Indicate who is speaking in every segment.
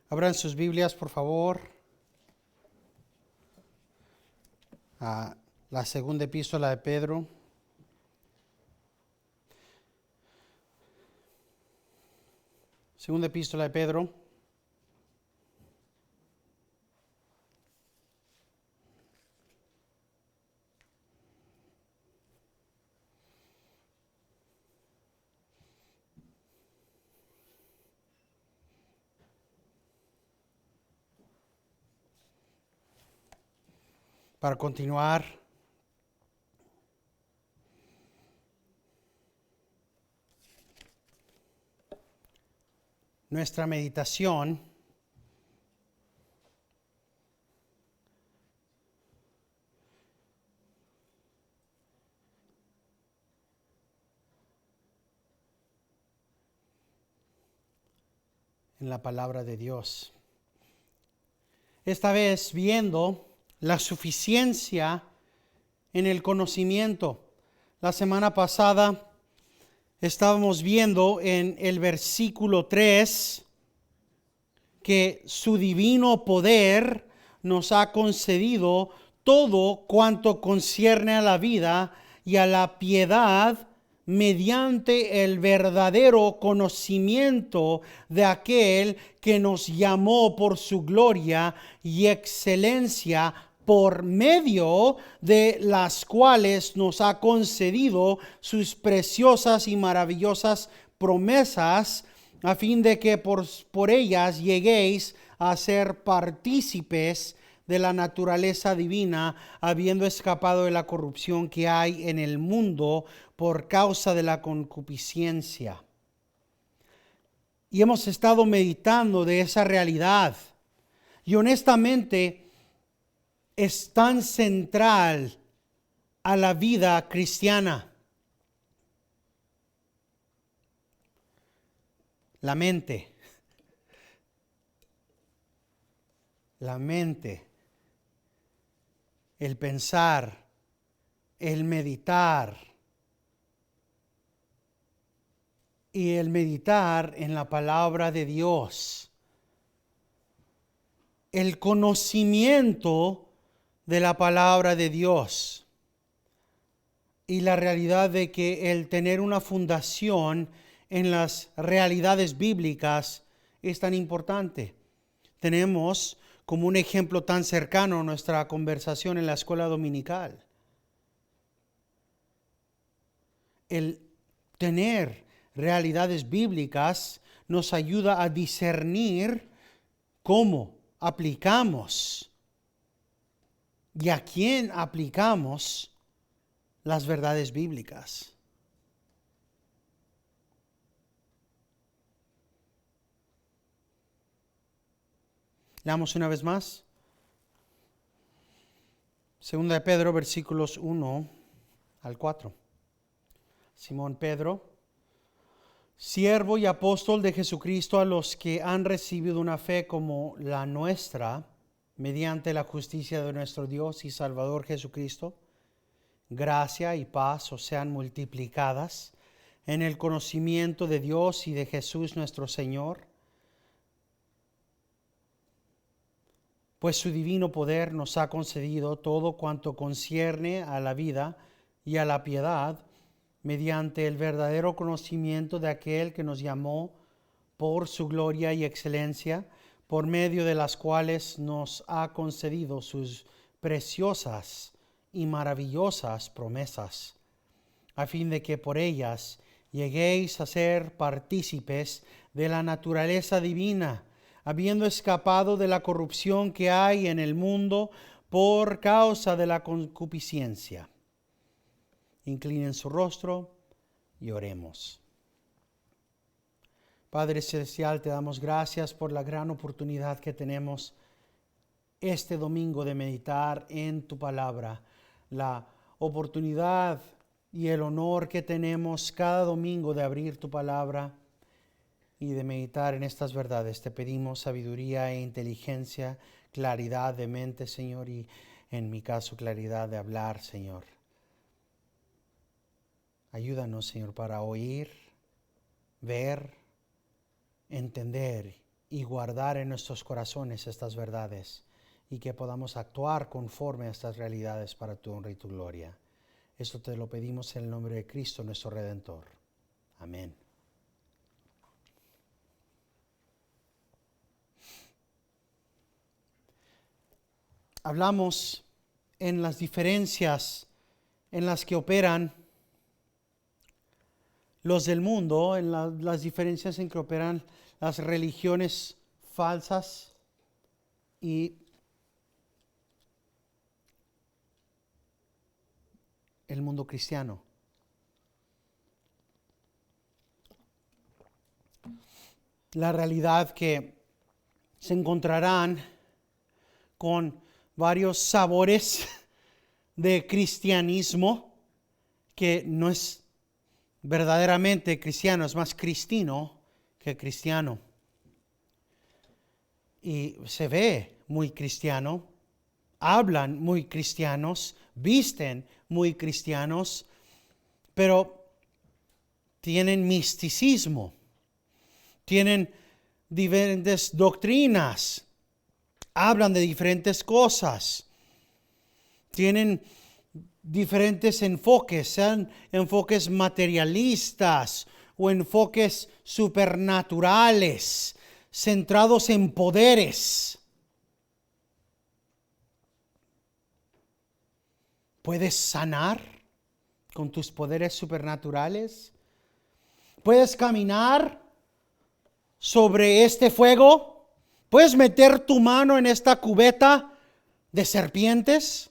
Speaker 1: Abran sus Biblias, por favor, a la segunda epístola de Pedro. Segunda epístola de Pedro. Para continuar, nuestra meditación en la palabra de Dios. Esta vez viendo la suficiencia en el conocimiento. La semana pasada estábamos viendo en el versículo 3 que su divino poder nos ha concedido todo cuanto concierne a la vida y a la piedad mediante el verdadero conocimiento de aquel que nos llamó por su gloria y excelencia, por medio de las cuales nos ha concedido sus preciosas y maravillosas promesas, a fin de que por ellas lleguéis a ser partícipes de la naturaleza divina, habiendo escapado de la corrupción que hay en el mundo por causa de la concupiscencia. Y hemos estado meditando de esa realidad. Y honestamente es tan central a la vida cristiana. La mente, el pensar, el meditar y el meditar en la palabra de Dios. El conocimiento de la palabra de Dios y la realidad de que el tener una fundación en las realidades bíblicas es tan importante. Tenemos como un ejemplo tan cercano nuestra conversación en la escuela dominical. El tener realidades bíblicas nos ayuda a discernir cómo aplicamos y a quién aplicamos las verdades bíblicas. Leamos una vez más. Segunda de Pedro, versículos 1 al 4. Simón Pedro, siervo y apóstol de Jesucristo, a los que han recibido una fe como la nuestra, mediante la justicia de nuestro Dios y Salvador Jesucristo, gracia y paz os sean multiplicadas en el conocimiento de Dios y de Jesús nuestro Señor, pues su divino poder nos ha concedido todo cuanto concierne a la vida y a la piedad, mediante el verdadero conocimiento de aquel que nos llamó por su gloria y excelencia, por medio de las cuales nos ha concedido sus preciosas y maravillosas promesas, a fin de que por ellas lleguéis a ser partícipes de la naturaleza divina, habiendo escapado de la corrupción que hay en el mundo por causa de la concupiscencia. Inclinen su rostro y oremos. Padre Celestial, te damos gracias por la gran oportunidad que tenemos este domingo de meditar en tu palabra, la oportunidad y el honor que tenemos cada domingo de abrir tu palabra y de meditar en estas verdades. Te pedimos sabiduría e inteligencia, claridad de mente, Señor, y en mi caso claridad de hablar, Señor. Ayúdanos, Señor, para oír, ver, entender y guardar en nuestros corazones estas verdades y que podamos actuar conforme a estas realidades para tu honra y tu gloria. Esto te lo pedimos en el nombre de Cristo, nuestro Redentor. Amén. Hablamos en las diferencias en las que operan los del mundo, en las diferencias en que operan las religiones falsas y el mundo cristiano. La realidad que se encontrarán con varios sabores de cristianismo que no es verdaderamente cristiano, es más cristino que cristiano. Y se ve muy cristiano, hablan muy cristianos, visten muy cristianos, pero tienen misticismo, tienen diferentes doctrinas, hablan de diferentes cosas, tienen diferentes enfoques, sean enfoques materialistas o enfoques supernaturales, centrados en poderes. ¿Puedes sanar con tus poderes supernaturales? ¿Puedes caminar sobre este fuego? ¿Puedes meter tu mano en esta cubeta de serpientes?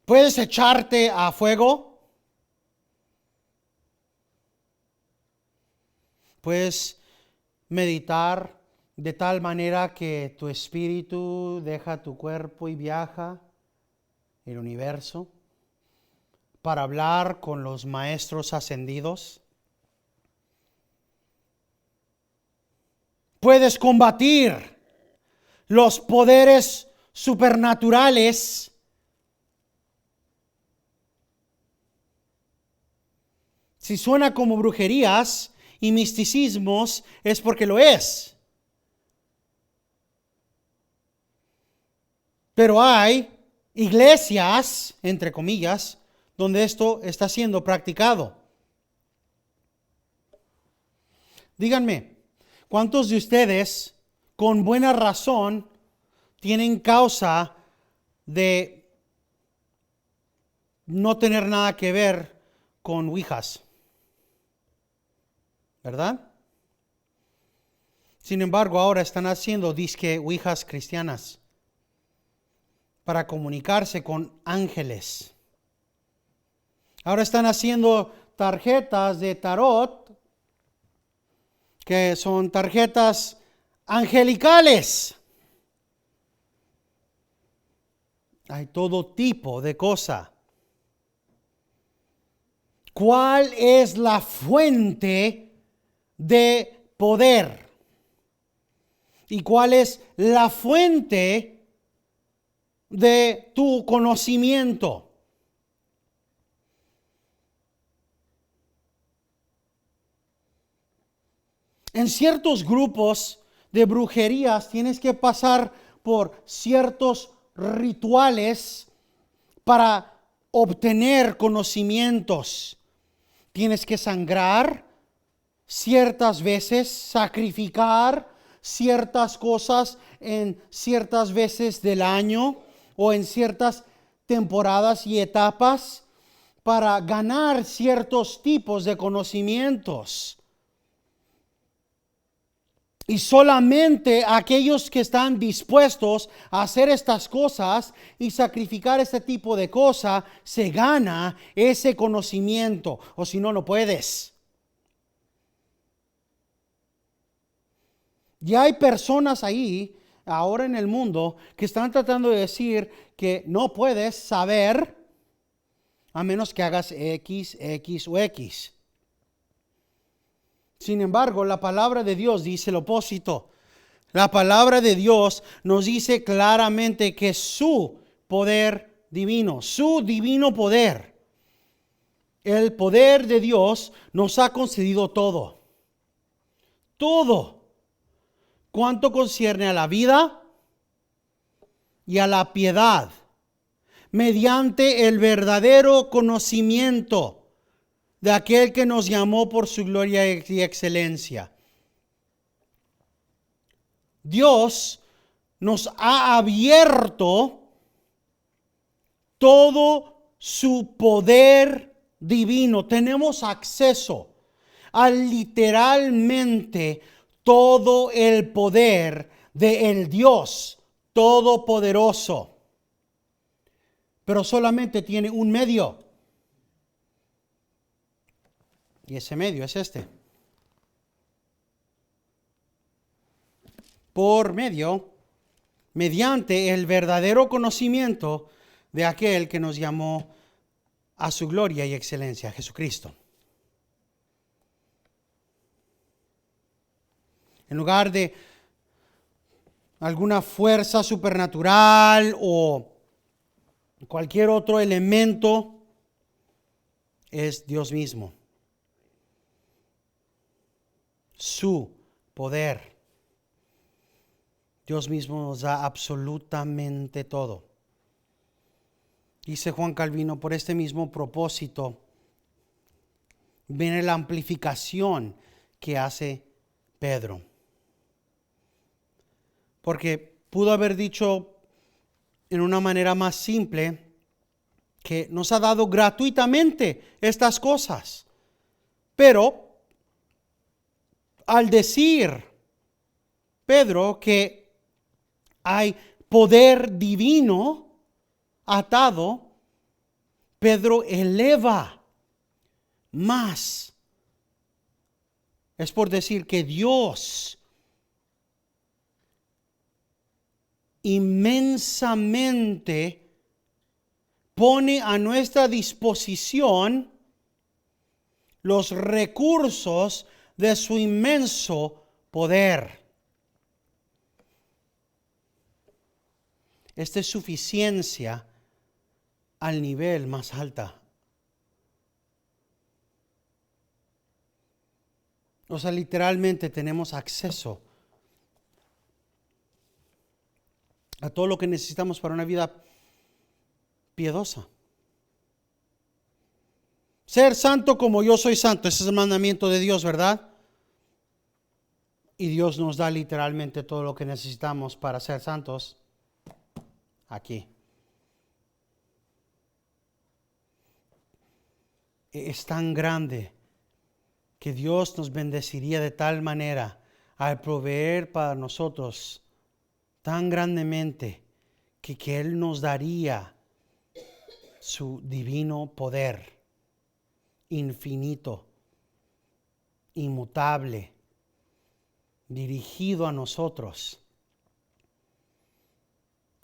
Speaker 1: ¿Puedes echarte a fuego? ¿Puedes meditar de tal manera que tu espíritu deja tu cuerpo y viaja el universo para hablar con los maestros ascendidos? ¿Puedes combatir los poderes supernaturales? Si suena como brujerías y misticismos, es porque lo es. Pero hay iglesias, entre comillas, donde esto está siendo practicado. Díganme, ¿cuántos de ustedes, con buena razón, tienen causa de no tener nada que ver con ouijas? ¿Verdad? Sin embargo, ahora están haciendo disque ouijas cristianas para comunicarse con ángeles. Ahora están haciendo tarjetas de tarot que son tarjetas angelicales. Hay todo tipo de cosa. ¿Cuál es la fuente de poder? ¿Y cuál es la fuente de tu conocimiento? En ciertos grupos de brujerías tienes que pasar por ciertos rituales para obtener conocimientos. Tienes que sangrar ciertas veces, sacrificar ciertas cosas en ciertas veces del año o en ciertas temporadas y etapas para ganar ciertos tipos de conocimientos. Y solamente aquellos que están dispuestos a hacer estas cosas y sacrificar este tipo de cosas, se gana ese conocimiento. O si no, no puedes. Ya hay personas ahí, ahora en el mundo, que están tratando de decir que no puedes saber a menos que hagas X, X o X. Sin embargo, la palabra de Dios dice lo opuesto. La palabra de Dios nos dice claramente que su poder divino, su divino poder, el poder de Dios nos ha concedido todo. todo cuanto concierne a la vida y a la piedad, mediante el verdadero conocimiento de aquel que nos llamó por su gloria y excelencia. Dios nos ha abierto todo su poder divino. Tenemos acceso a literalmente todo el poder del Dios Todopoderoso. Pero solamente tiene un medio. Y ese medio es este. Mediante el verdadero conocimiento de aquel que nos llamó a su gloria y excelencia, Jesucristo. En lugar de alguna fuerza supernatural o cualquier otro elemento, es Dios mismo. Su poder. Dios mismo nos da absolutamente todo. Dice Juan Calvino, por este mismo propósito viene la amplificación que hace Pedro. Porque pudo haber dicho en una manera más simple que nos ha dado gratuitamente estas cosas. Pero al decir Pedro que hay poder divino atado, Pedro eleva más. Es por decir que Dios inmensamente pone a nuestra disposición los recursos de su inmenso poder. Esta es suficiencia al nivel más alta. O sea, literalmente tenemos acceso a todo lo que necesitamos para una vida piadosa. Ser santo como yo soy santo, ese es el mandamiento de Dios, ¿verdad? Y Dios nos da literalmente todo lo que necesitamos para ser santos aquí. Es tan grande que Dios nos bendeciría de tal manera al proveer para nosotros tan grandemente que Él nos daría su divino poder infinito, inmutable, dirigido a nosotros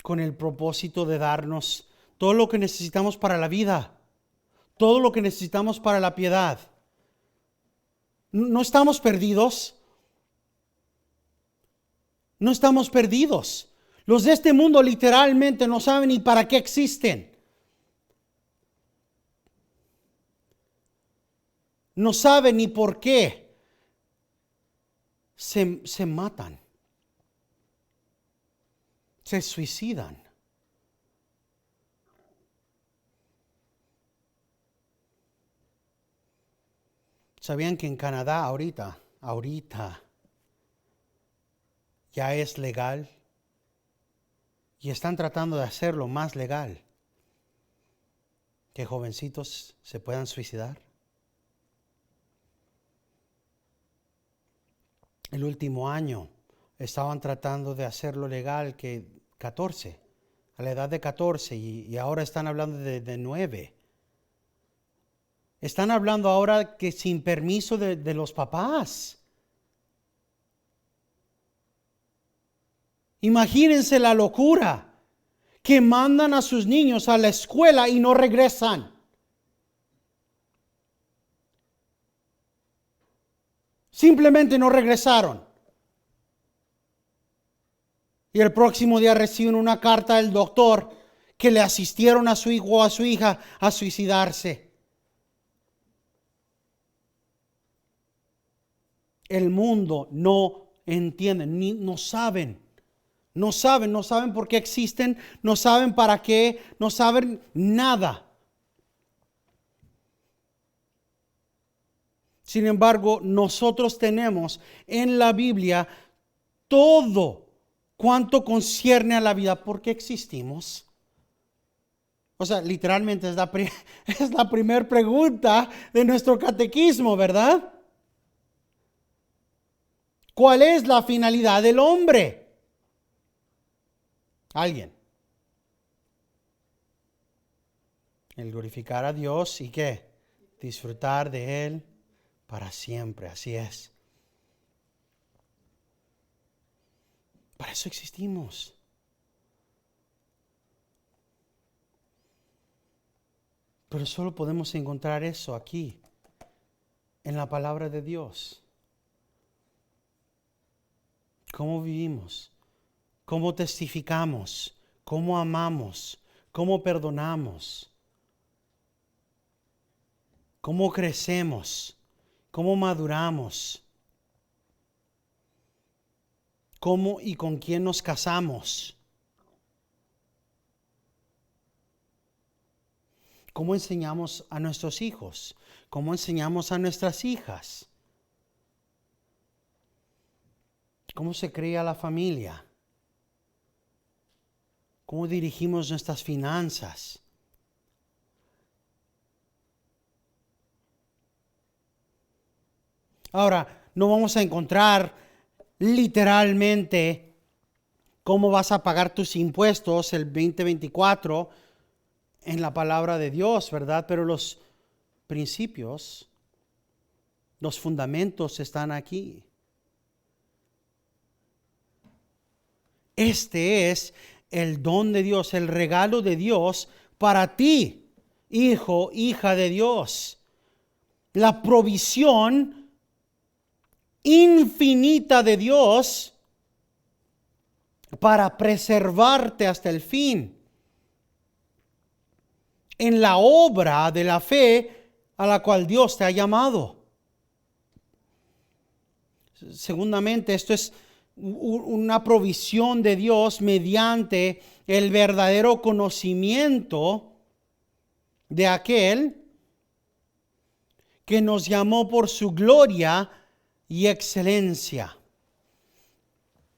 Speaker 1: con el propósito de darnos todo lo que necesitamos para la vida, todo lo que necesitamos para la piedad. No estamos perdidos. No estamos perdidos. Los de este mundo literalmente no saben ni para qué existen. No saben ni por qué se matan. Se suicidan. ¿Sabían que en Canadá ahorita ya es legal? Y están tratando de hacerlo más legal, que jovencitos se puedan suicidar. El último año estaban tratando de hacerlo legal que 14, a la edad de 14, y ahora están hablando de 9. Están hablando ahora que sin permiso de los papás. Imagínense la locura, que mandan a sus niños a la escuela y no regresan. Simplemente no regresaron. Y el próximo día reciben una carta del doctor que le asistieron a su hijo o a su hija a suicidarse. el mundo no entiende, no saben. No saben por qué existen, no saben para qué, no saben nada. Sin embargo, nosotros tenemos en la Biblia todo cuanto concierne a la vida. ¿Por qué existimos? O sea, literalmente es la primera pregunta de nuestro catequismo, ¿verdad? ¿Cuál es la finalidad del hombre? ¿Alguien? El glorificar a Dios y ¿qué? Disfrutar de Él para siempre, así es. Para eso existimos. Pero solo podemos encontrar eso aquí, en la palabra de Dios. ¿Cómo vivimos? ¿Cómo testificamos? ¿Cómo amamos? ¿Cómo perdonamos? ¿Cómo crecemos? ¿Cómo maduramos? ¿Cómo y con quién nos casamos? ¿Cómo enseñamos a nuestros hijos? ¿Cómo enseñamos a nuestras hijas? ¿Cómo se cría la familia? ¿Cómo dirigimos nuestras finanzas? Ahora, no vamos a encontrar literalmente cómo vas a pagar tus impuestos el 2024 en la palabra de Dios, ¿verdad? Pero los principios, los fundamentos están aquí. Este es el don de Dios, el regalo de Dios para ti, hijo, hija de Dios. La provisión infinita de Dios para preservarte hasta el fin en la obra de la fe a la cual Dios te ha llamado. Segundamente, esto es una provisión de Dios mediante el verdadero conocimiento de aquel que nos llamó por su gloria y excelencia.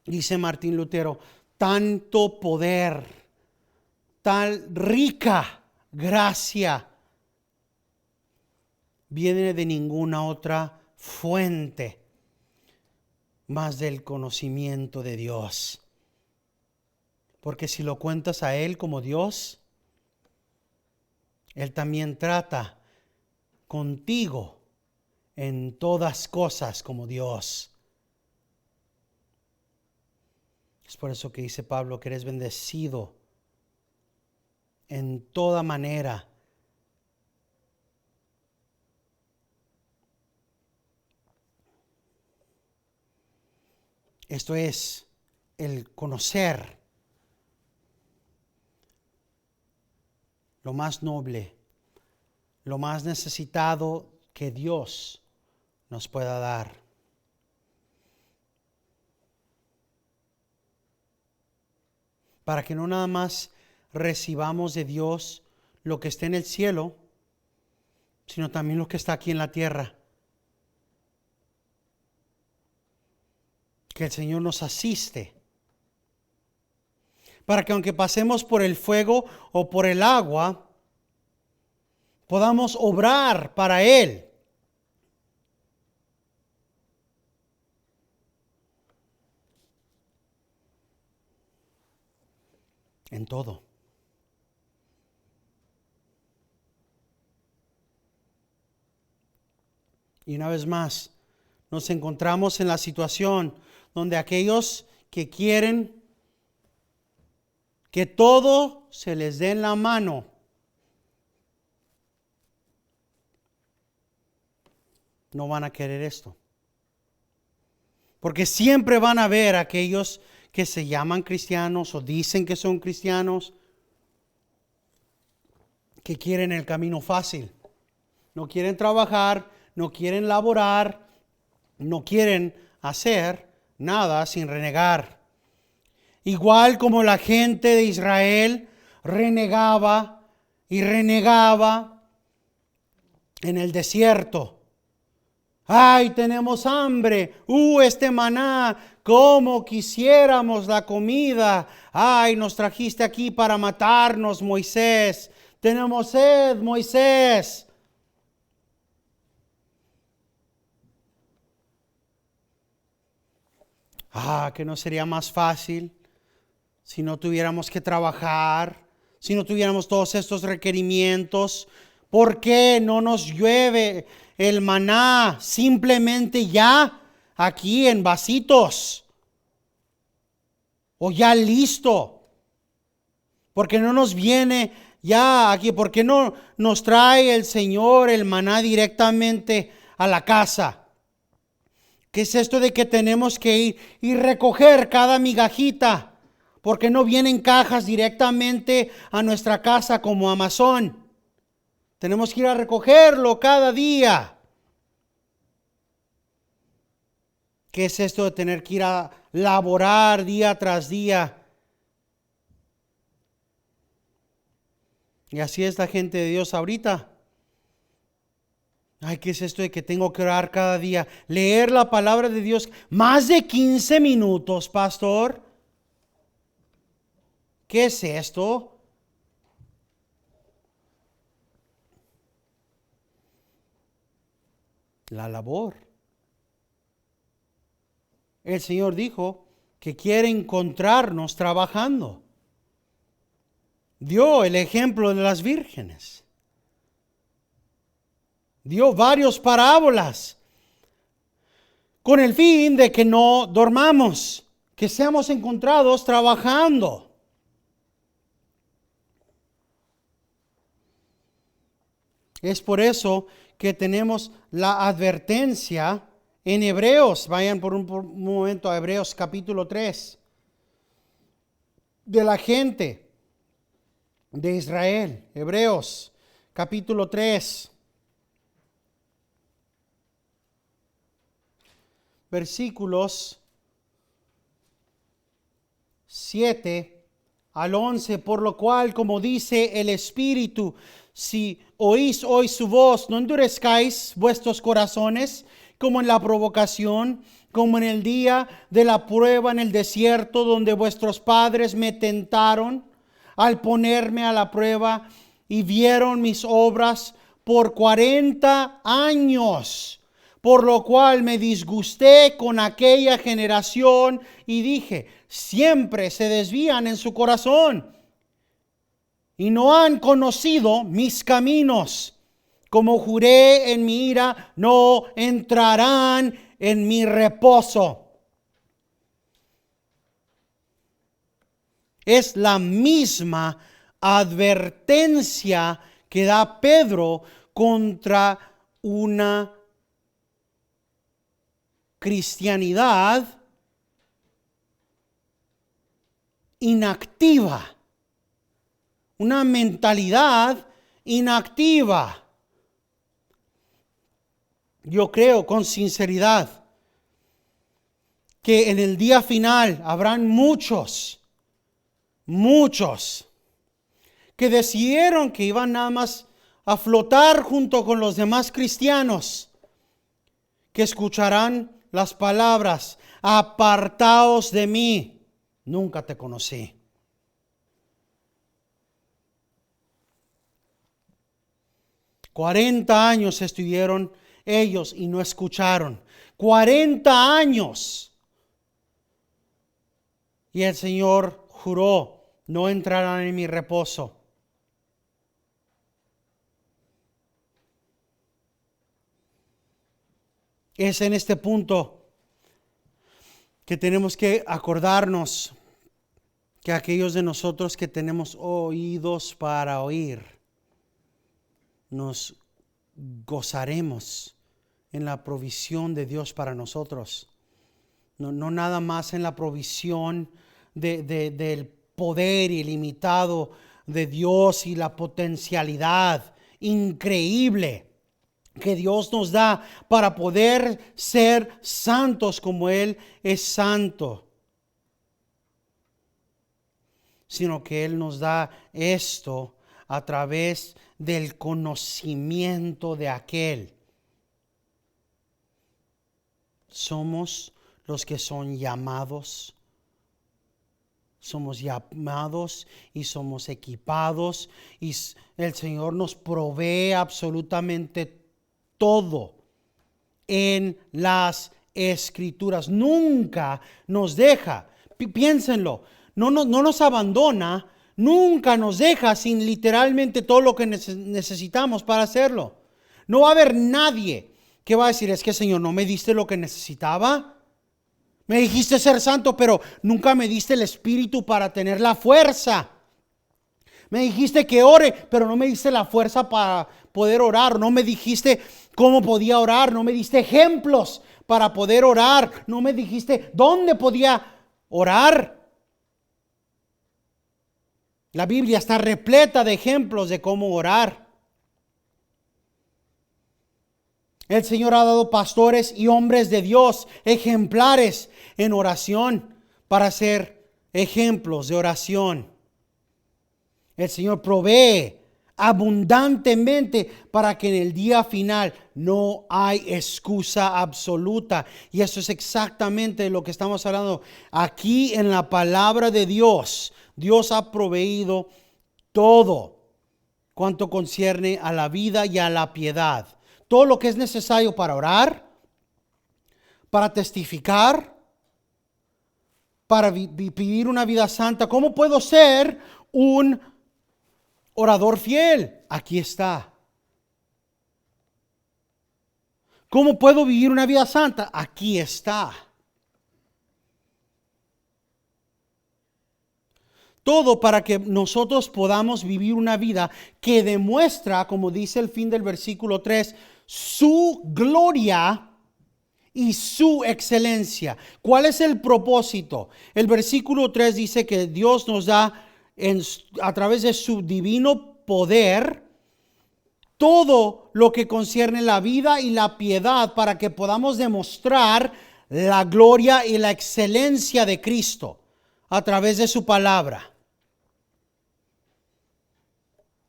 Speaker 1: Dice Martín Lutero, tanto poder, tal rica gracia viene de ninguna otra fuente más del conocimiento de Dios. Porque si lo cuentas a Él como Dios, Él también trata contigo en todas cosas como Dios. Es por eso que dice Pablo que eres bendecido en toda manera. Esto es el conocer lo más noble, lo más necesitado que Dios nos pueda dar. Para que no nada más recibamos de Dios lo que está en el cielo, sino también lo que está aquí en la tierra. Que el Señor nos asiste. Para que aunque pasemos por el fuego o por el agua, podamos obrar para Él. En todo. Y una vez más, nos encontramos en la situación donde aquellos que quieren que todo se les dé en la mano, no van a querer esto. Porque siempre van a haber aquellos que se llaman cristianos o dicen que son cristianos, que quieren el camino fácil. No quieren trabajar, no quieren laborar, no quieren hacer nada sin renegar. Igual como la gente de Israel renegaba y renegaba en el desierto. Ay, tenemos hambre. Este maná, cómo quisiéramos la comida. Ay, nos trajiste aquí para matarnos, Moisés. Tenemos sed, Moisés. Que no sería más fácil si no tuviéramos que trabajar, si no tuviéramos todos estos requerimientos. ¿Por qué no nos llueve el maná simplemente ya aquí en vasitos? O ya listo. ¿Por qué no nos viene ya aquí? ¿Por qué no nos trae el Señor el maná directamente a la casa? ¿Qué es esto de que tenemos que ir y recoger cada migajita? Porque no vienen cajas directamente a nuestra casa como Amazon. Tenemos que ir a recogerlo cada día. ¿Qué es esto de tener que ir a laborar día tras día? Y así es la gente de Dios ahorita. Ay, ¿qué es esto de que tengo que orar cada día? Leer la palabra de Dios más de 15 minutos, pastor. ¿Qué es esto? La labor. El Señor dijo que quiere encontrarnos trabajando. Dio el ejemplo de las vírgenes. Dio varias parábolas con el fin de que no dormamos, que seamos encontrados trabajando. Es por eso que tenemos la advertencia en Hebreos. Vayan por un momento a Hebreos capítulo 3. De la gente de Israel. Hebreos capítulo 3. Versículos 7 al 11, por lo cual, como dice el Espíritu, si oís hoy su voz, no endurezcáis vuestros corazones, como en la provocación, como en el día de la prueba en el desierto, donde vuestros padres me tentaron al ponerme a la prueba y vieron mis obras por 40 años. Por lo cual me disgusté con aquella generación y dije, siempre se desvían en su corazón y no han conocido mis caminos. Como juré en mi ira, no entrarán en mi reposo. Es la misma advertencia que da Pedro contra una cristianidad inactiva, una mentalidad inactiva. Yo creo con sinceridad que en el día final habrán muchos que decidieron que iban nada más a flotar junto con los demás cristianos, que escucharán las palabras, apartaos de mí, nunca te conocí. $40 estuvieron ellos y no escucharon. 40 años. Y el Señor juró, no entrarán en mi reposo. Es en este punto que tenemos que acordarnos que aquellos de nosotros que tenemos oídos para oír, nos gozaremos en la provisión de Dios para nosotros. No nada más en la provisión del poder ilimitado de Dios y la potencialidad increíble que Dios nos da para poder ser santos como Él es santo, sino que Él nos da esto a través del conocimiento de aquel. Somos los que son llamados. Somos llamados y somos equipados, y el Señor nos provee absolutamente todo en las Escrituras. Nunca nos deja, piénsenlo, no nos abandona, nunca nos deja sin literalmente todo lo que necesitamos para hacerlo. No va a haber nadie que va a decir, es que Señor, no me diste lo que necesitaba. Me dijiste ser santo, pero nunca me diste el espíritu para tener la fuerza. Me dijiste que ore, pero no me diste la fuerza para poder orar. No me dijiste cómo podía orar. No me diste ejemplos para poder orar. No me dijiste dónde podía orar. La Biblia está repleta de ejemplos de cómo orar. El Señor ha dado pastores y hombres de Dios ejemplares en oración para ser ejemplos de oración. El Señor provee abundantemente para que en el día final no hay excusa absoluta. Y eso es exactamente lo que estamos hablando aquí en la palabra de Dios. Dios ha proveído todo cuanto concierne a la vida y a la piedad. Todo lo que es necesario para orar, para testificar, para vivir una vida santa. ¿Cómo puedo ser un orador fiel? Aquí está. ¿Cómo puedo vivir una vida santa? Aquí está. Todo para que nosotros podamos vivir una vida que demuestra, como dice el fin del versículo 3, su gloria y su excelencia. ¿Cuál es el propósito? El versículo 3 dice que Dios nos da a través de su divino poder todo lo que concierne la vida y la piedad para que podamos demostrar la gloria y la excelencia de Cristo a través de su palabra.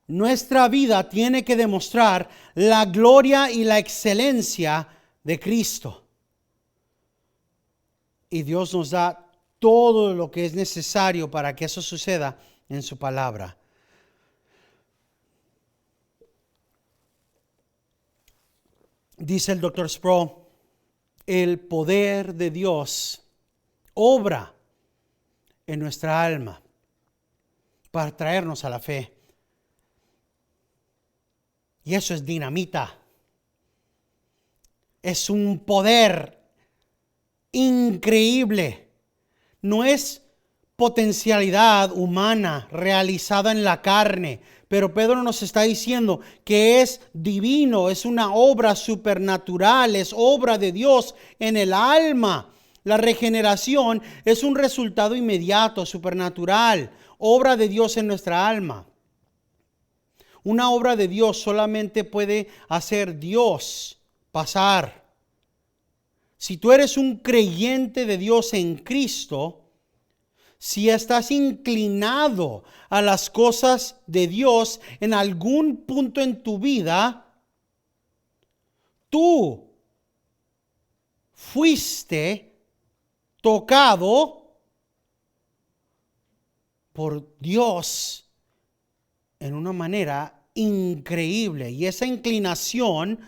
Speaker 1: Nuestra vida tiene que demostrar la gloria y la excelencia de Cristo. Y Dios nos da todo lo que es necesario para que eso suceda en su palabra. Dice el Dr. Sproul, el poder de Dios obra en nuestra alma para traernos a la fe. Y eso es dinamita. Es un poder increíble. No es potencialidad humana realizada en la carne. Pero Pedro nos está diciendo que es divino, es una obra supernatural, es obra de Dios en el alma. La regeneración es un resultado inmediato, supernatural, obra de Dios en nuestra alma. Una obra de Dios solamente puede hacer Dios pasar. Si tú eres un creyente de Dios en Cristo, si estás inclinado a las cosas de Dios en algún punto en tu vida, tú fuiste tocado por Dios en una manera increíble. Y esa inclinación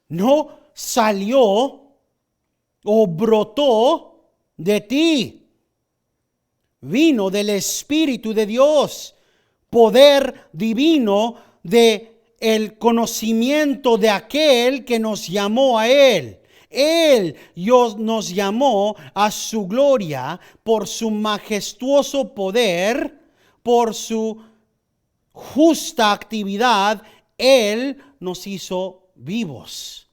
Speaker 1: no salió o brotó de ti. Vino del Espíritu de Dios, poder divino de el conocimiento de aquel que nos llamó a Él. Él nos llamó a su gloria por su majestuoso poder, por su justa actividad. Él nos hizo vivos.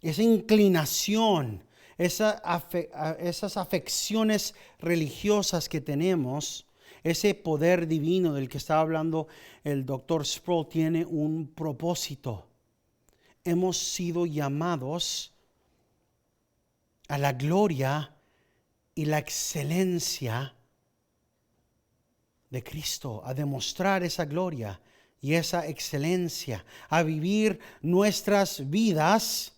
Speaker 1: Esa inclinación, esas afecciones religiosas que tenemos, Ese poder divino del que estaba hablando el doctor Sproul tiene un propósito. Hemos sido llamados a la gloria y la excelencia de Cristo, a demostrar esa gloria y esa excelencia, a vivir nuestras vidas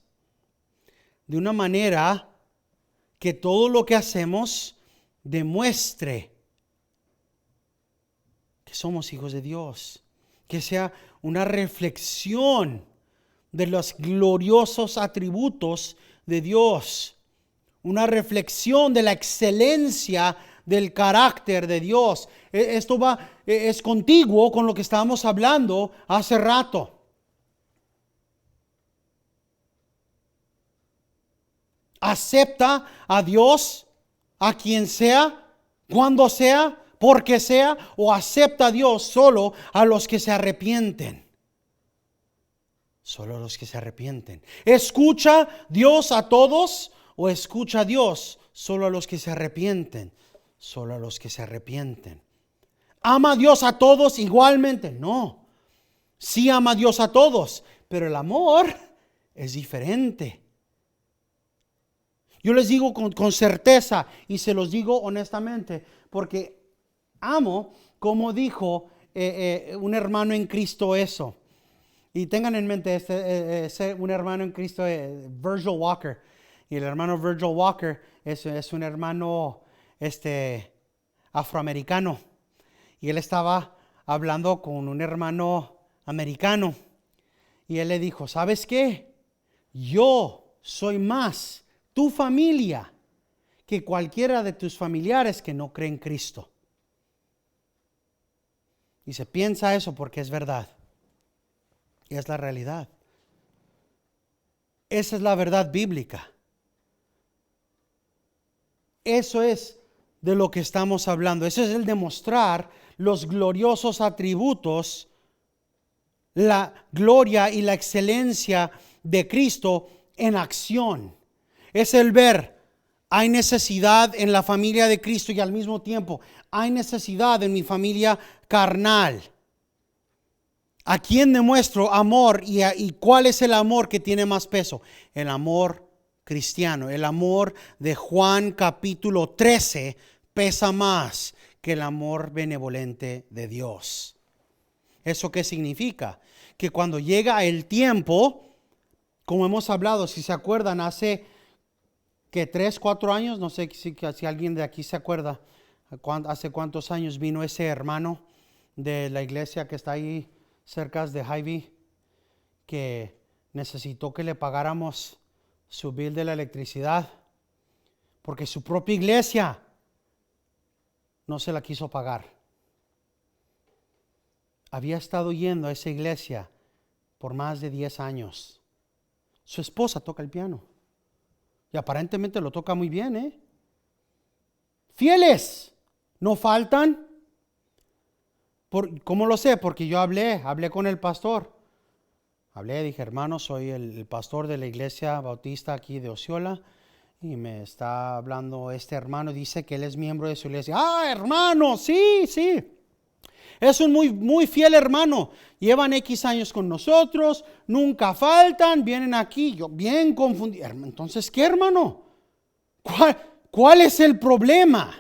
Speaker 1: de una manera que todo lo que hacemos demuestre que somos hijos de Dios, que sea una reflexión de los gloriosos atributos de Dios, una reflexión de la excelencia del carácter de Dios. Esto es contiguo con lo que estábamos hablando hace rato. Acepta a Dios, a quien sea, cuando sea, porque sea, o acepta a Dios solo a los que se arrepienten. Solo a los que se arrepienten. ¿Escucha Dios a todos o escucha a Dios solo a los que se arrepienten? Solo a los que se arrepienten. ¿Ama a Dios a todos igualmente? No. Sí ama a Dios a todos, pero el amor es diferente. Yo les digo con certeza y se los digo honestamente, porque amo como dijo un hermano en Cristo eso. Y tengan en mente un hermano en Cristo, Virgil Walker. Y el hermano Virgil Walker es un hermano afroamericano. Y él estaba hablando con un hermano americano. Y él le dijo, ¿sabes qué? Yo soy más tu familia que cualquiera de tus familiares que no creen en Cristo. Y se piensa eso porque es verdad. Y es la realidad. Esa es la verdad bíblica. Eso es de lo que estamos hablando. Eso es el demostrar los gloriosos atributos, la gloria y la excelencia de Cristo en acción. Es el ver, hay necesidad en la familia de Cristo y al mismo tiempo hay necesidad en mi familia carnal. ¿A quién demuestro amor y cuál es el amor que tiene más peso? El amor cristiano, el amor de Juan capítulo 13 pesa más que el amor benevolente de Dios. ¿Eso qué significa? Que cuando llega el tiempo, como hemos hablado, si se acuerdan, hace que 3, 4 años, no sé si alguien de aquí se acuerda, hace cuántos años vino ese hermano de la iglesia que está ahí cerca de Hy-Vee, que necesitó que le pagáramos su bill de la electricidad porque su propia iglesia no se la quiso pagar. Había estado yendo a esa iglesia por más de 10 años. Su esposa toca el piano y aparentemente lo toca muy bien, Fieles, no faltan. ¿Cómo lo sé? Porque yo hablé con el pastor. Dije, hermano, soy el pastor de la iglesia bautista aquí de Osceola. Y me está hablando este hermano, dice que él es miembro de su iglesia. Ah, hermano, sí. Es un muy fiel hermano. Llevan X años con nosotros, nunca faltan, vienen aquí. Yo bien confundido. Entonces, ¿qué, hermano? ¿Cuál es el problema?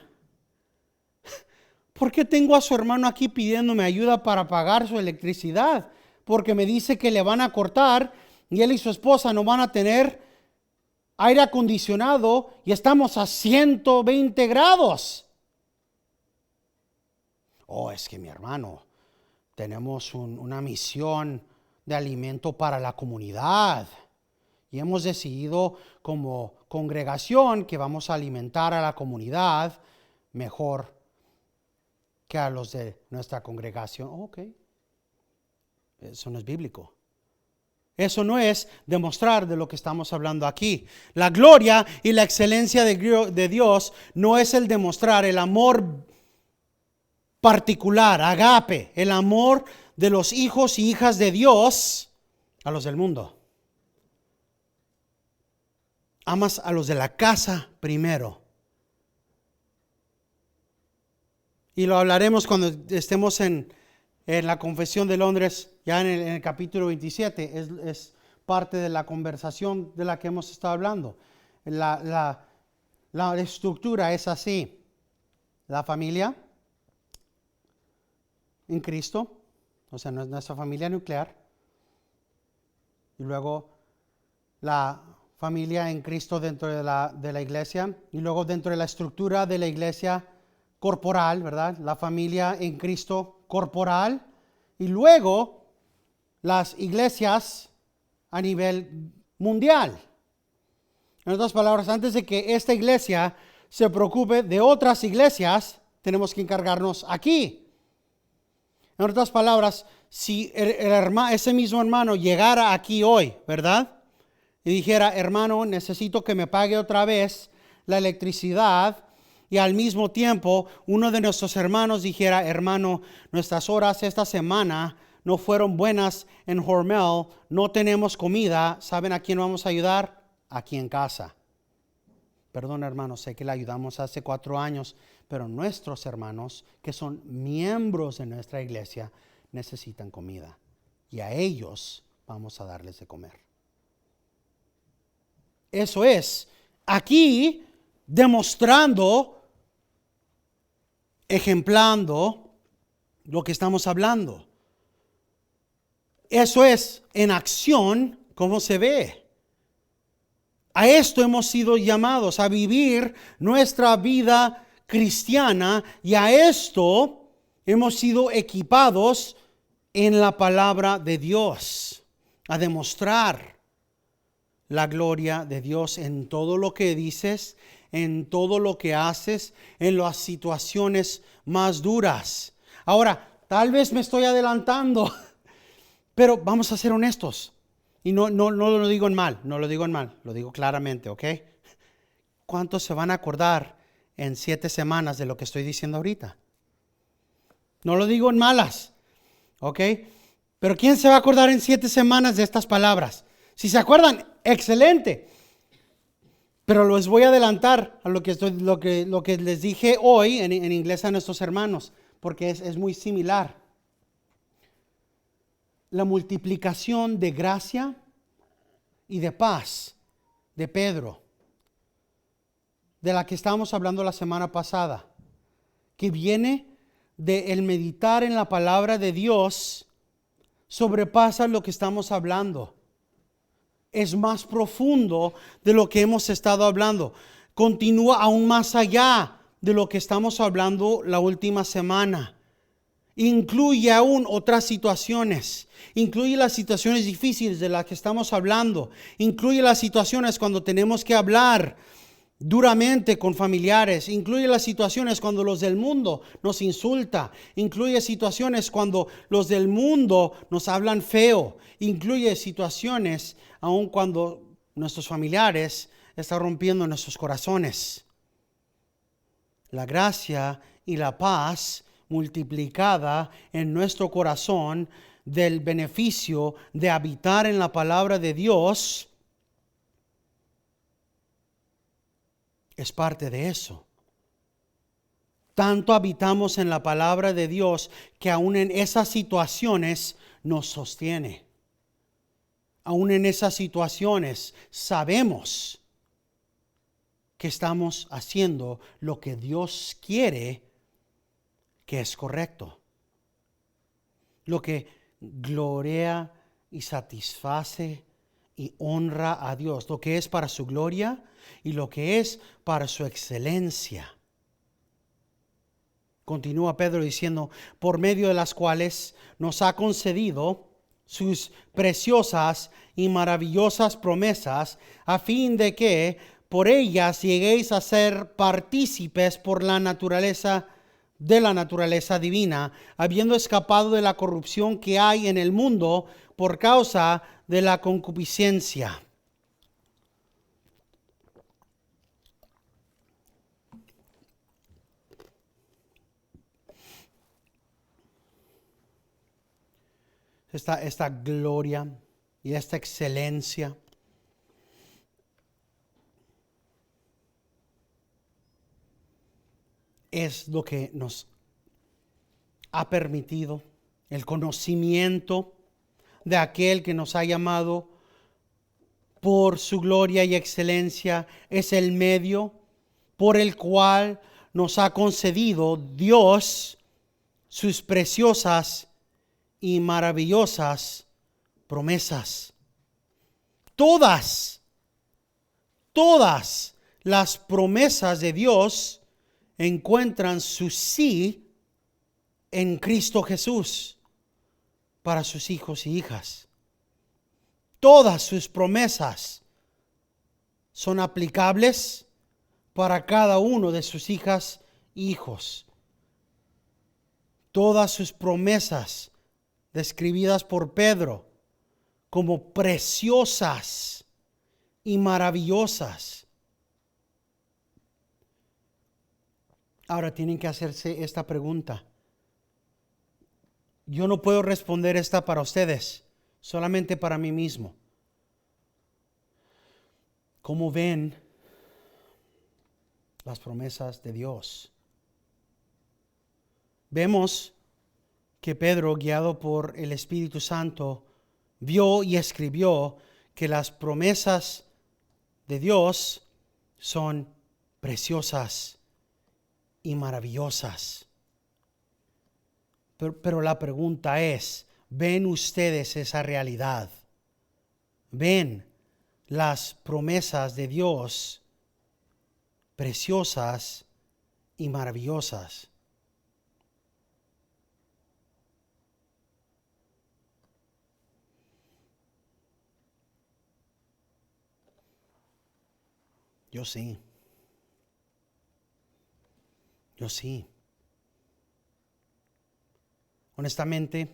Speaker 1: ¿Por qué tengo a su hermano aquí pidiéndome ayuda para pagar su electricidad? Porque me dice que le van a cortar y él y su esposa no van a tener aire acondicionado y estamos a 120 grados. Es que mi hermano, tenemos una misión de alimento para la comunidad y hemos decidido como congregación que vamos a alimentar a la comunidad mejor que a los de nuestra congregación. Ok, eso no es bíblico. Eso no es demostrar de lo que estamos hablando aquí. La gloria y la excelencia de Dios no es el demostrar el amor particular, agape, el amor de los hijos y hijas de Dios a los del mundo. Amas a los de la casa primero. Y lo hablaremos cuando estemos en la Confesión de Londres, ya en el capítulo 27. Es parte de la conversación de la que hemos estado hablando. La estructura es así. La familia en Cristo, o sea, nuestra familia nuclear. Y luego la familia en Cristo dentro de la iglesia. Y luego dentro de la estructura de la iglesia corporal, ¿verdad? La familia en Cristo corporal. Y luego las iglesias a nivel mundial. En otras palabras, antes de que esta iglesia se preocupe de otras iglesias, tenemos que encargarnos aquí. En otras palabras, si ese mismo hermano llegara aquí hoy, ¿verdad? Y dijera, hermano, necesito que me pague otra vez la electricidad. Y al mismo tiempo, uno de nuestros hermanos dijera, hermano, nuestras horas esta semana no fueron buenas en Hormel, no tenemos comida. ¿Saben a quién vamos a ayudar? Aquí en casa. Perdón, hermano, sé que le ayudamos hace 4 años, pero nuestros hermanos, que son miembros de nuestra iglesia, necesitan comida. Y a ellos vamos a darles de comer. Eso es, aquí demostrando, ejemplando lo que estamos hablando. Eso es en acción como se ve. A esto hemos sido llamados, a vivir nuestra vida cristiana, y a esto hemos sido equipados en la palabra de Dios, a demostrar la gloria de Dios en todo lo que dices, en todo lo que haces, en las situaciones más duras. Ahora, tal vez me estoy adelantando, pero vamos a ser honestos. Y no lo digo en mal, no lo digo en mal, lo digo claramente, ¿ok? ¿Cuántos se van a acordar en 7 semanas de lo que estoy diciendo ahorita? No lo digo en malas, ¿ok? Pero ¿quién se va a acordar en 7 semanas de estas palabras? Si se acuerdan, excelente. Pero les voy a adelantar a lo que les dije hoy en inglés a nuestros hermanos, porque es muy similar. La multiplicación de gracia y de paz de Pedro, de la que estábamos hablando la semana pasada, que viene de el meditar en la palabra de Dios, sobrepasa lo que estamos hablando. Es más profundo de lo que hemos estado hablando. Continúa aún más allá de lo que estamos hablando la última semana. Incluye aún otras situaciones. Incluye las situaciones difíciles de las que estamos hablando. Incluye las situaciones cuando tenemos que hablar duramente con familiares. Incluye las situaciones cuando los del mundo nos insultan. Incluye situaciones cuando los del mundo nos hablan feo. Incluye situaciones aún cuando nuestros familiares están rompiendo nuestros corazones. La gracia y la paz multiplicada en nuestro corazón del beneficio de habitar en la palabra de Dios es parte de eso. Tanto habitamos en la palabra de Dios que aún en esas situaciones nos sostiene. Aún en esas situaciones sabemos que estamos haciendo lo que Dios quiere que es correcto. Lo que gloria y satisface y honra a Dios. Lo que es para su gloria y lo que es para su excelencia. Continúa Pedro diciendo, por medio de las cuales nos ha concedido sus preciosas y maravillosas promesas, a fin de que por ellas lleguéis a ser partícipes por la naturaleza divina, habiendo escapado de la corrupción que hay en el mundo por causa de la concupiscencia. Esta gloria y esta excelencia es lo que nos ha permitido, el conocimiento de aquel que nos ha llamado por su gloria y excelencia, es el medio por el cual nos ha concedido Dios sus preciosas y maravillosas promesas. Todas las promesas de Dios encuentran su sí en Cristo Jesús para sus hijos y hijas. Todas sus promesas son aplicables para cada uno de sus hijas e hijos. Todas sus promesas describidas por Pedro como preciosas y maravillosas. Ahora tienen que hacerse esta pregunta. Yo no puedo responder esta para ustedes, solamente para mí mismo. ¿Cómo ven las promesas de Dios? Vemos que Pedro, guiado por el Espíritu Santo, vio y escribió que las promesas de Dios son preciosas y maravillosas. Pero la pregunta es, ¿ven ustedes esa realidad? ¿Ven las promesas de Dios preciosas y maravillosas? Yo sí. Yo sí. Honestamente,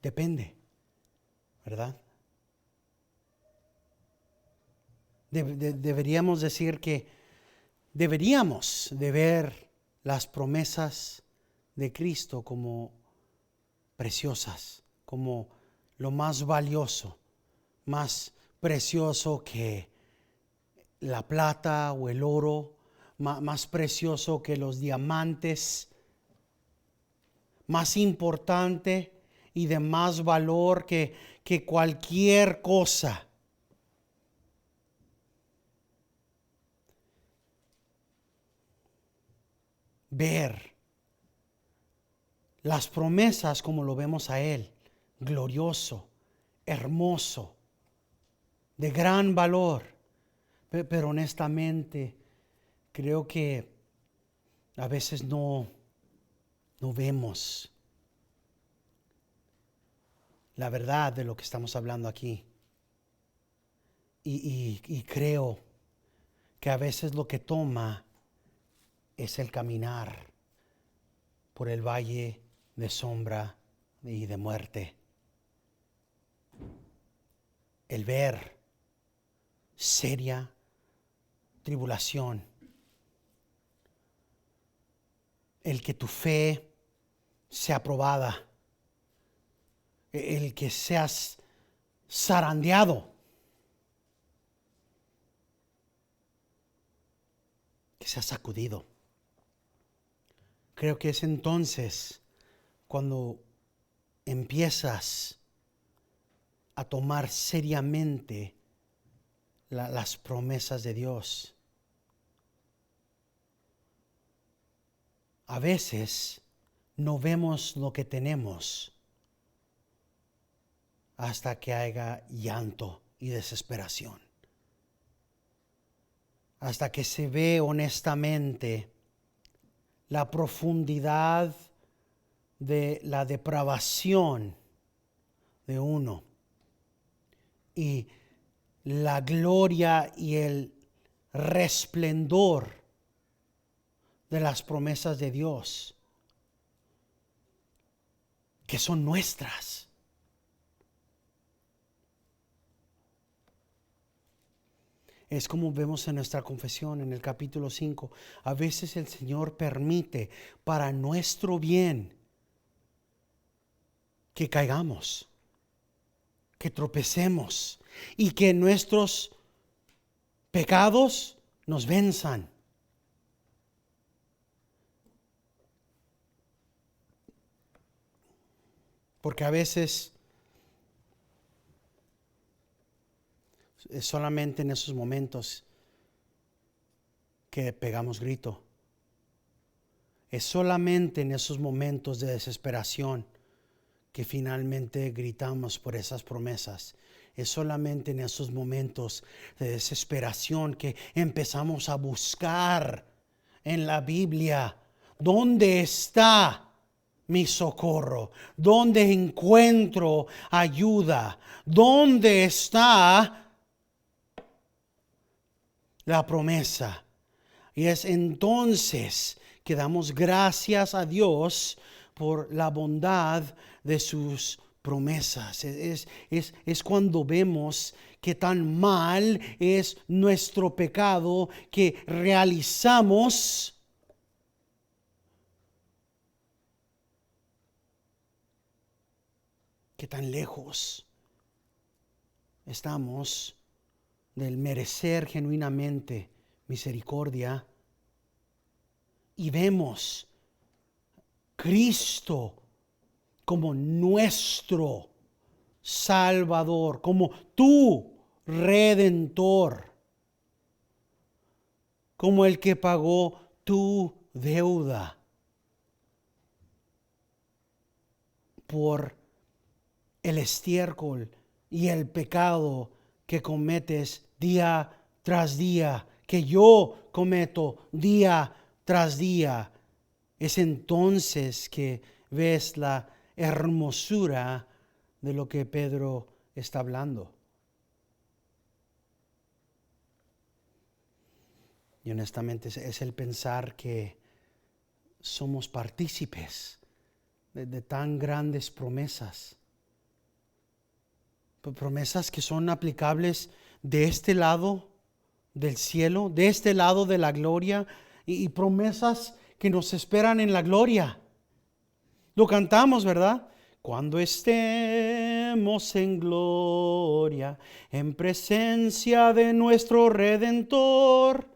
Speaker 1: depende, ¿verdad? Deberíamos decir que deberíamos de ver las promesas de Cristo como preciosas, como lo más valioso, más precioso que la plata o el oro, más precioso que los diamantes, más importante y de más valor que cualquier cosa. Ver las promesas como lo vemos a Él, glorioso, hermoso, de gran valor. Pero honestamente, creo que a veces no vemos la verdad de lo que estamos hablando aquí. Y creo que a veces lo que toma es el caminar por el valle de sombra y de muerte. El ver seria tribulación. El que tu fe sea probada. El que seas zarandeado. Que seas sacudido. Creo que es entonces cuando empiezas a tomar seriamente las promesas de Dios. A veces no vemos lo que tenemos hasta que haya llanto y desesperación. Hasta que se ve honestamente la profundidad de la depravación de uno y la gloria y el resplendor de las promesas de Dios que son nuestras. Es como vemos en nuestra confesión en el capítulo 5. A veces el Señor permite para nuestro bien que caigamos, que tropecemos y que nuestros pecados nos venzan. Porque a veces es solamente en esos momentos que pegamos grito. Es solamente en esos momentos de desesperación que finalmente gritamos por esas promesas. Es solamente en esos momentos de desesperación que empezamos a buscar en la Biblia, ¿dónde está mi socorro? ¿Dónde encuentro ayuda? ¿Dónde está la promesa? Y es entonces que damos gracias a Dios por la bondad de sus promesas. Es cuando vemos que tan mal es nuestro pecado que realizamos que tan lejos estamos del merecer genuinamente misericordia, y vemos Cristo como nuestro Salvador, como tu Redentor, como el que pagó tu deuda por el estiércol y el pecado que cometes día tras día, que yo cometo día tras día. Es entonces que ves la hermosura de lo que Pedro está hablando. Y honestamente es el pensar que somos partícipes de tan grandes promesas. Promesas que son aplicables de este lado del cielo, de este lado de la gloria, y promesas que nos esperan en la gloria. Lo cantamos, ¿verdad? Cuando estemos en gloria, en presencia de nuestro Redentor,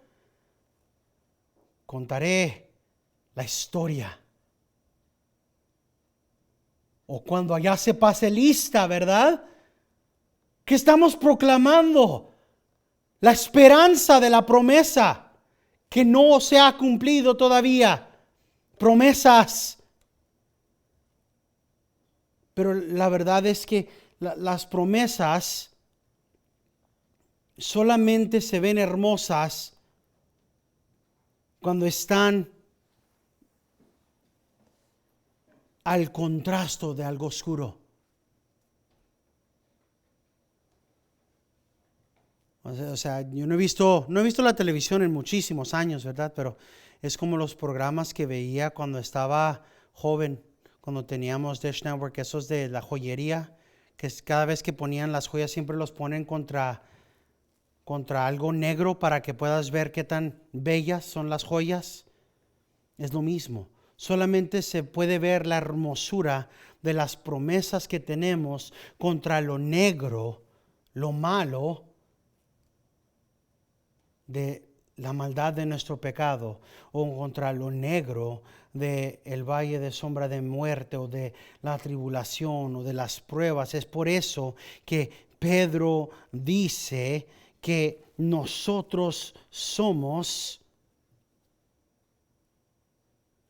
Speaker 1: contaré la historia. O cuando allá se pase lista, ¿verdad? Que estamos proclamando la esperanza de la promesa que no se ha cumplido todavía. Promesas. Pero la verdad es que las promesas solamente se ven hermosas cuando están al contraste de algo oscuro. O sea, yo no he visto la televisión en muchísimos años, ¿verdad? Pero es como los programas que veía cuando estaba joven, cuando teníamos Dish Network, esos de la joyería, que cada vez que ponían las joyas siempre los ponen contra algo negro para que puedas ver qué tan bellas son las joyas. Es lo mismo. Solamente se puede ver la hermosura de las promesas que tenemos contra lo negro, lo malo de la maldad de nuestro pecado, o contra lo negro de el valle de sombra de muerte, o de la tribulación, o de las pruebas. Es por eso que Pedro dice que nosotros somos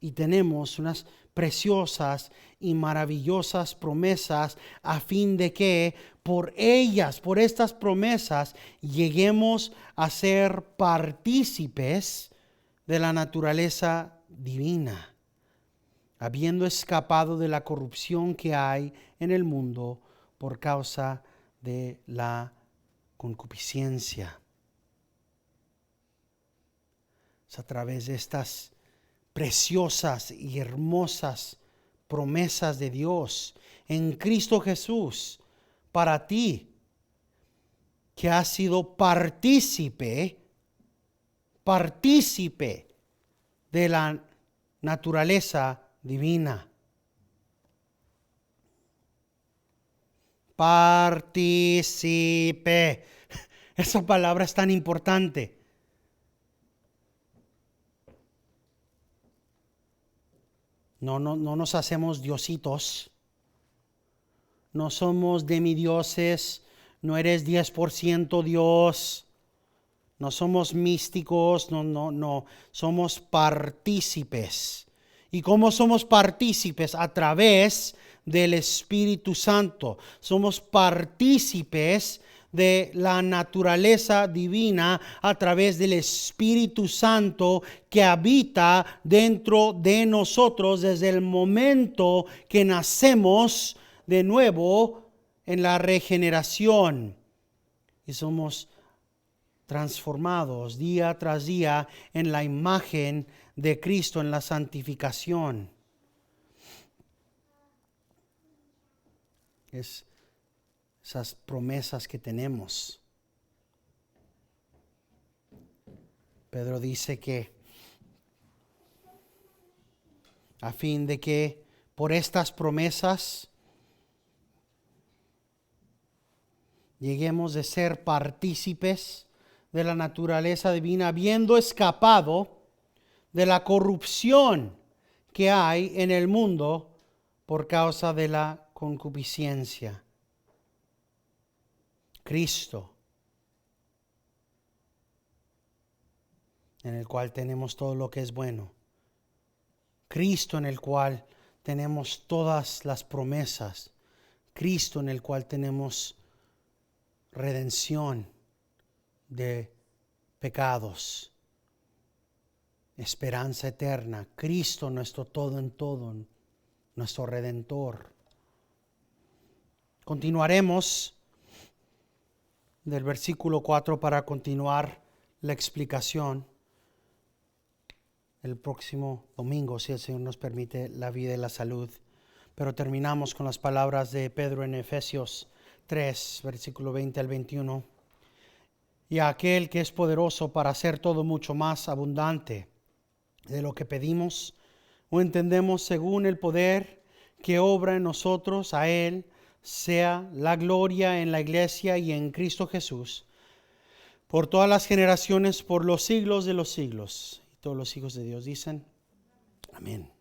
Speaker 1: y tenemos unas preciosas y maravillosas promesas, a fin de que por ellas, por estas promesas, lleguemos a ser partícipes de la naturaleza divina, habiendo escapado de la corrupción que hay en el mundo por causa de la concupiscencia. Es a través de estas preciosas y hermosas promesas de Dios en Cristo Jesús para ti, que has sido partícipe de la naturaleza divina. Partícipe. Esa palabra es tan importante. No nos hacemos diositos. no somos demidioses, no eres 10% Dios, no somos místicos, no, somos partícipes. ¿Y cómo somos partícipes? A través del Espíritu Santo. Somos partícipes de la naturaleza divina a través del Espíritu Santo que habita dentro de nosotros desde el momento que nacemos de nuevo en la regeneración. Y somos transformados día tras día en la imagen de Cristo, en la santificación. Esas promesas que tenemos. Pedro dice que a fin de que por estas promesas lleguemos de ser partícipes de la naturaleza divina, habiendo escapado de la corrupción que hay en el mundo por causa de la concupiscencia. Cristo, en el cual tenemos todo lo que es bueno. Cristo, en el cual tenemos todas las promesas. Cristo, en el cual tenemos redención de pecados, esperanza eterna. Cristo, nuestro todo en todo, nuestro Redentor. Continuaremos del versículo 4 para continuar la explicación el próximo domingo, si el Señor nos permite la vida y la salud. Pero terminamos con las palabras de Pedro en Efesios 3, versículo 20 al 21. Y a aquel que es poderoso para hacer todo mucho más abundante de lo que pedimos o entendemos, según el poder que obra en nosotros, a Él sea la gloria en la iglesia y en Cristo Jesús, por todas las generaciones, por los siglos de los siglos. Y todos los hijos de Dios dicen, amén.